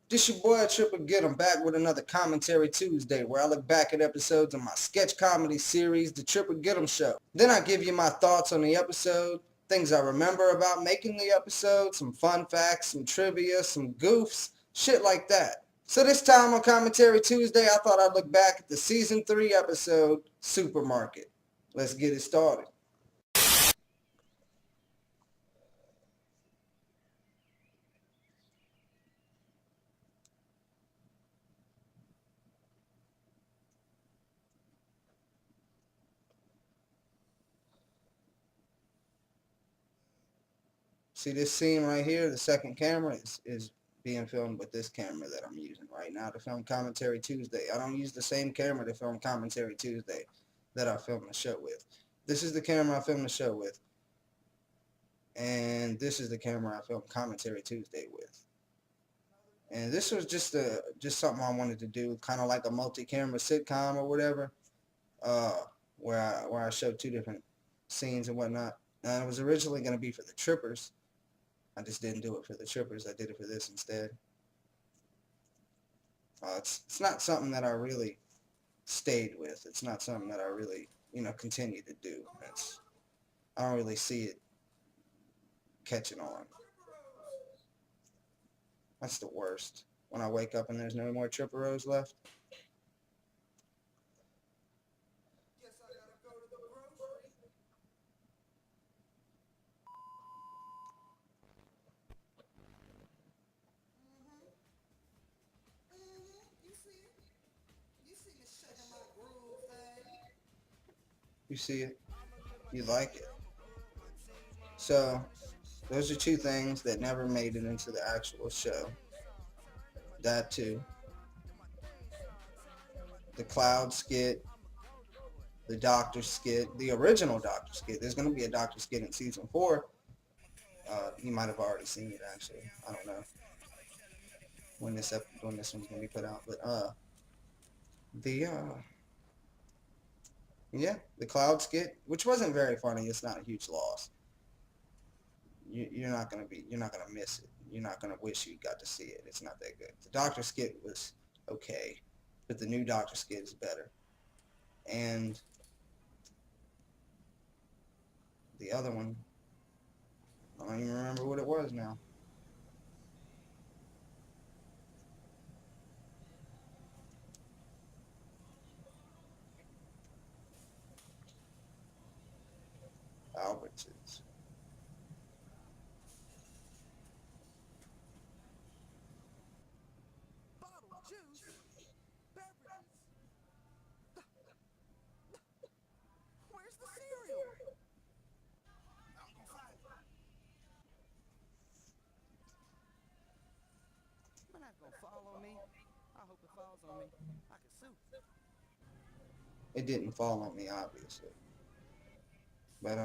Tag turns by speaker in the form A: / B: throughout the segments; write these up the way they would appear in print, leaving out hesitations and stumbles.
A: This your boy Tripper Getem back with another Commentary Tuesday where I look back at episodes of my sketch comedy series, The Tripper Getem Show. Then I give you my thoughts on the episode, things I remember about making the episode, some fun facts, some trivia, some goofs, shit like that. So this time on Commentary Tuesday, I thought I'd look back at the Season 3 episode, Supermarket. Let's get it started. See this scene right here, the second camera is being filmed with this camera that I'm using right now to film Commentary Tuesday. I don't use the same camera to film Commentary Tuesday that I filmed the show with. This is the camera I filmed the show with. And this is the camera I filmed Commentary Tuesday with. And this was just something I wanted to do, kind of like a multi-camera sitcom or whatever, where I showed two different scenes and whatnot. And it was originally going to be for the Trippers. I just didn't do it for the Trippers. I did it for this instead. It's not something that I really stayed with. It's not something that I really, continue to do. I don't really see it catching on. That's the worst. When I wake up and there's no more Tripperos left. You see it? You like it? So, those are two things that never made it into the actual show. That too. The Cloud skit, the Doctor skit, the original Doctor skit. There's going to be a Doctor skit in season 4. You might have already seen it actually. I don't know when this one's going to be put out, but the the Cloud skit, which wasn't very funny. It's not a huge loss. You're not gonna miss it. You're not gonna wish you got to see it. It's not that good. The Doctor skit was okay, but the new Doctor skit is better. And the other one, I don't even remember what it was now. Albertsons. It didn't fall on me, obviously, but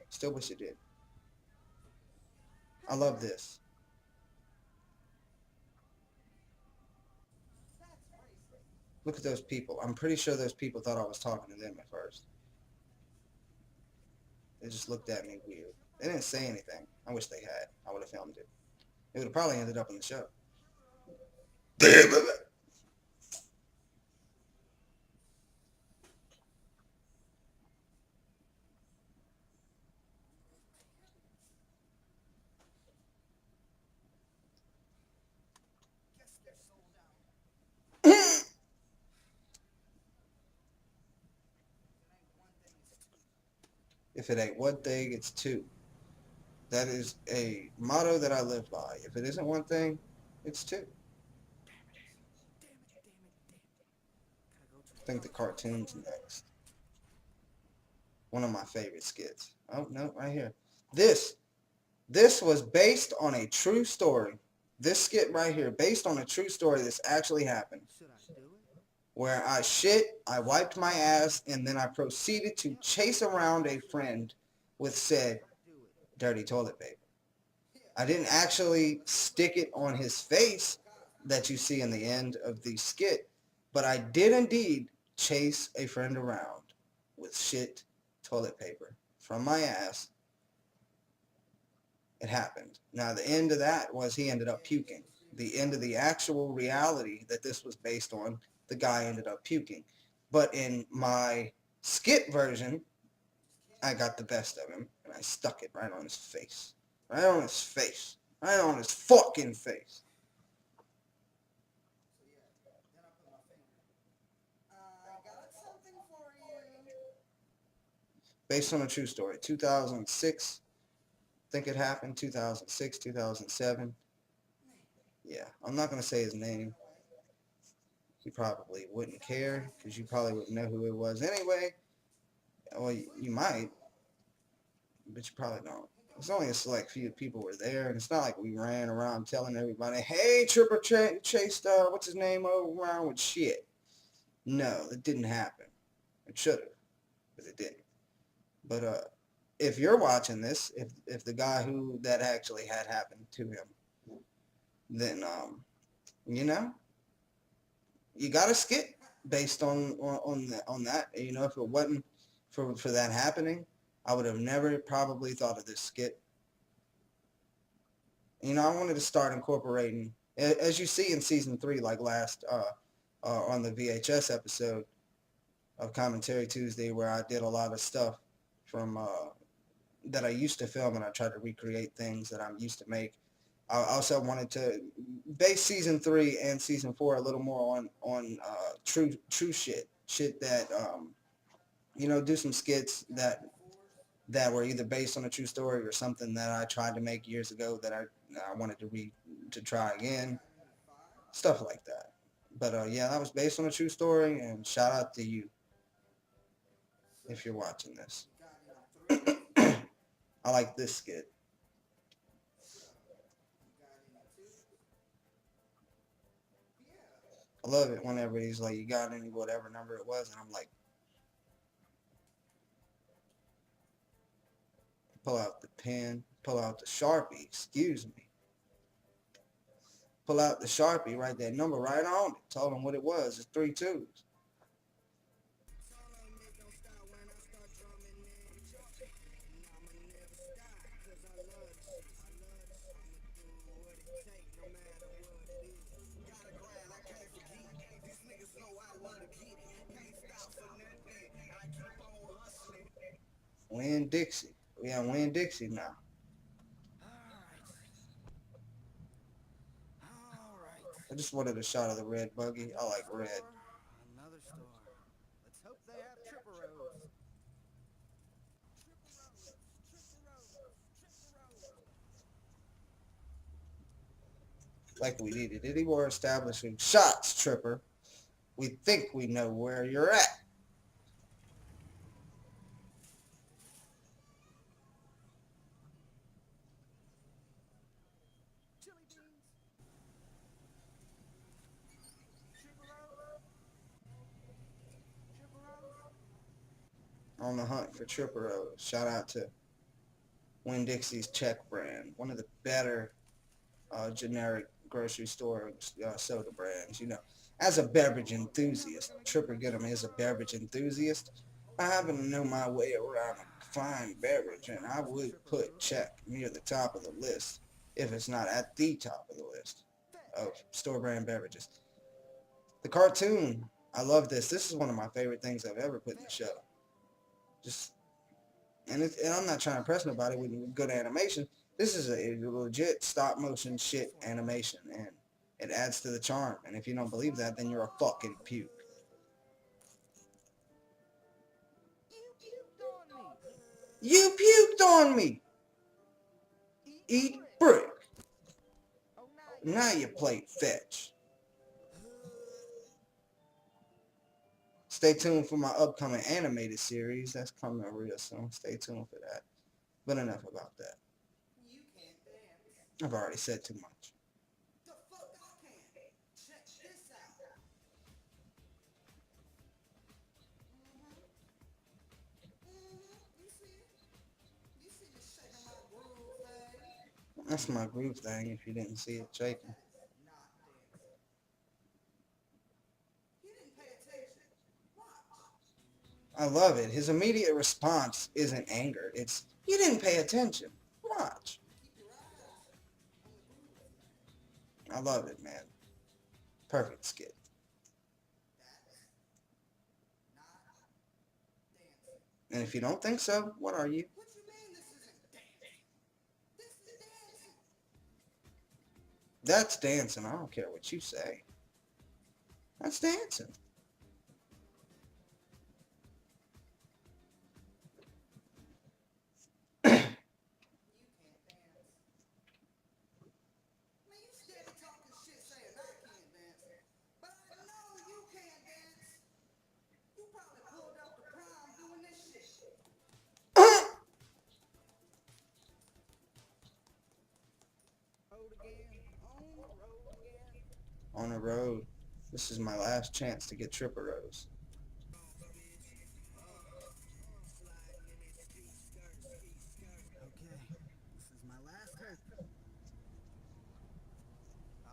A: still wish it did. I love this. Look at those people. I'm pretty sure those people thought I was talking to them at first. They just looked at me weird. They didn't say anything. I wish they had. I would have filmed it. It would have probably ended up in the show. If it ain't one thing, it's two. That is a motto that I live by. If it isn't one thing, it's two. I think the cartoon's next. One of my favorite skits. Oh, no, right here. This was based on a true story. This skit right here, based on a true story. This actually happened. Where I shit, I wiped my ass, and then I proceeded to chase around a friend with said dirty toilet paper. I didn't actually stick it on his face that you see in the end of the skit, but I did indeed chase a friend around with shit toilet paper from my ass. It happened. Now, the end of that was he ended up puking. the end of the actual reality that this was based on, the guy ended up puking. But in my skit version, I got the best of him, and I stuck it right on his face. Right on his face. Right on his fucking face. Based on a true story. 2006, I think it happened. 2006, 2007. Yeah, I'm not going to say his name. You probably wouldn't care, because you probably wouldn't know who it was anyway. Well, you might, but you probably don't. It's only a select few people were there, and it's not like we ran around telling everybody, hey, Tripper chased, what's his name, around with shit. No, it didn't happen. It should have, but it didn't. But if you're watching this, if the guy who that actually had happened to him, then you know, you got a skit based on that. You know, if it wasn't for that happening, I would have never probably thought of this skit. You know, I wanted to start incorporating, as you see in season 3, like last on the VHS episode of Commentary Tuesday, where I did a lot of stuff from that I used to film, and I tried to recreate things that I'm used to make. I also wanted to base season 3 and season 4 a little more on true shit that you know, do some skits that were either based on a true story or something that I tried to make years ago that I wanted to try again, stuff like that. But yeah, that was based on a true story, and shout out to you if you're watching this. I like this skit. I love it whenever he's like, you got any whatever number it was, and I'm like, pull out the pen, pull out the Sharpie, excuse me. Pull out the Sharpie, write that number right on it. Told him what it was. It's 3 2s. Win Dixie. We on Win Dixie now. I just wanted a shot of the red buggy. I like red.
B: Another store. Let's hope they have Tripper Rose.
A: Like we needed any more establishing shots, Tripper. We think we know where you're at.
B: Chili beans. Tripper Rose. Tripper Rose.
A: On the hunt for Tripper Rose. Shout out to Winn Dixie's Czech brand. One of the better generic grocery store soda brands. You know, as a beverage enthusiast, Tripper Getem is a beverage enthusiast. I happen to know my way around a fine beverage, and I would put Czech near the top of the list if it's not at the top of the list of store brand beverages. The cartoon, I love this. This is one of my favorite things I've ever put in the show. Just and I'm not trying to impress nobody with good animation. This is a legit stop motion shit animation, and it adds to the charm. And if you don't believe that, then you're a fucking puke. You puked on me. Eat brick. Now you play fetch. Stay tuned for my upcoming animated series. That's coming real soon. Stay tuned for that. But enough about that. I've already said too much. That's my groove thing if you didn't see it shaking. I love it. His immediate response isn't anger. It's, you didn't pay attention. Watch. I love it, man. Perfect skit. And if you don't think so, what are you?
B: What you mean this isn't dancing? This is dancing.
A: That's dancing. I don't care what you say. That's dancing.
B: You can't dance. Man, you steady talking shit saying I can't dance. But I know you can't dance. You probably pulled up the prom doing this shit. Road again, on the road again.
A: On the road. This is my last chance to get Tripper Rose.
B: Okay, this is my last hope.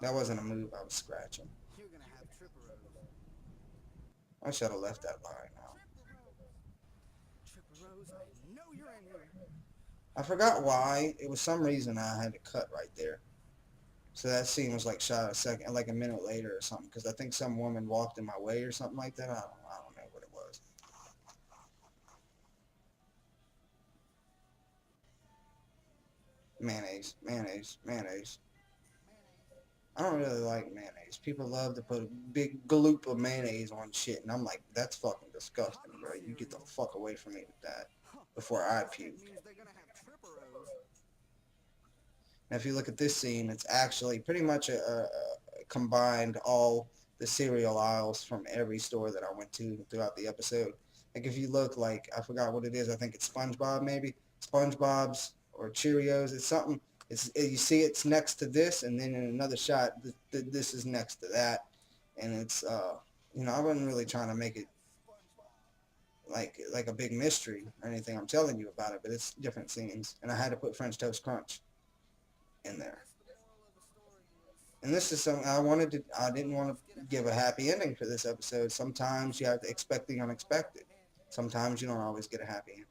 A: That wasn't a move, I was scratching.
B: You're gonna have Tripper Rose.
A: I should have left that line out.
B: Tripper Rose, I know you're in here.
A: I forgot why. It was some reason I had to cut right there. So that scene was like shot like a minute later or something. Because I think some woman walked in my way or something like that. I don't know what it was. Mayonnaise, mayonnaise, mayonnaise. I don't really like mayonnaise. People love to put a big gloop of mayonnaise on shit, and I'm like, that's fucking disgusting, bro. You get the fuck away from me with that before I puke.
B: Means they're gonna have Tripper Rose.
A: Now, if you look at this scene, it's actually pretty much combined all the cereal aisles from every store that I went to throughout the episode. Like, if you look, like, I forgot what it is. I think it's SpongeBob, maybe. SpongeBob's or Cheerios. It's something. You see it's next to this, and then in another shot, this is next to that. And it's, you know, I wasn't really trying to make it like a big mystery or anything. I'm telling you about it, but it's different scenes. And I had to put French Toast Crunch in there. And this is something I didn't want to give a happy ending for this episode. Sometimes you have to expect the unexpected. Sometimes you don't always get a happy ending.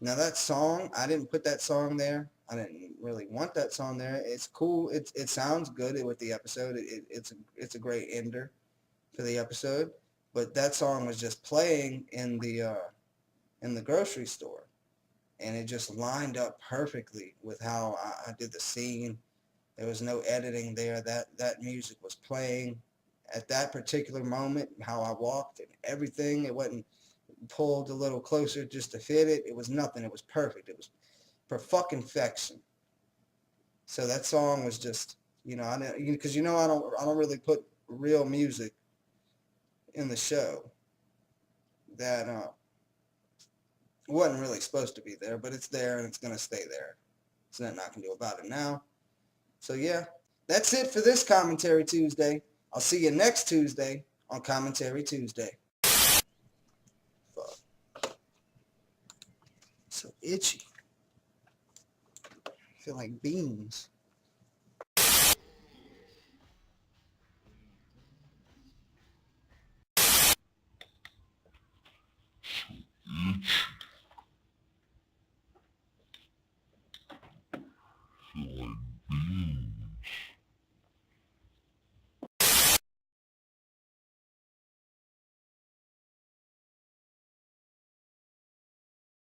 A: Now that song, I didn't put that song there. I didn't really want that song there. It's cool. It sounds good with the episode. It's a great ender for the episode. But that song was just playing in the grocery store, and it just lined up perfectly with how I did the scene. There was no editing there. That music was playing at that particular moment. How I walked and everything. It wasn't pulled a little closer just to fit it. It was nothing. It was perfect. It was perfection. So that song was just, you know, I didn't, because you know I don't really put real music in the show that wasn't really supposed to be there, but it's there and it's gonna stay there. There's nothing I can do about it now. So yeah, that's it for this Commentary Tuesday. I'll see you next Tuesday on Commentary Tuesday. So itchy. I feel like beans.